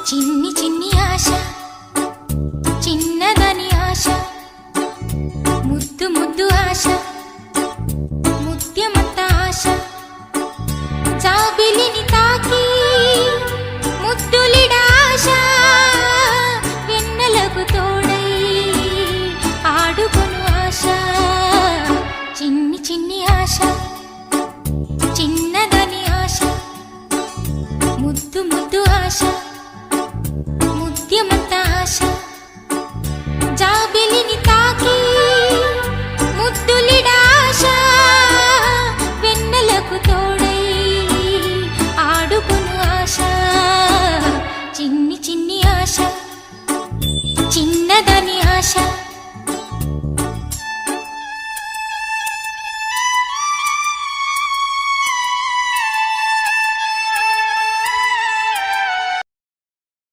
చిన్ని చిన్ని ఆశ చిన్నదని ఆశ ముద్దు ముద్దు ఆశ ముత్యమంత ఆశ జాబిలిని తాకి ముద్దులిడ ఆశ వెన్నెలకు తోడై ఆడుకొను ఆశ చిన్ని చిన్ని ఆశ చిన్నదని ఆశ ముద్దు ముద్దు ఆశ ముత్యమంత ఆశ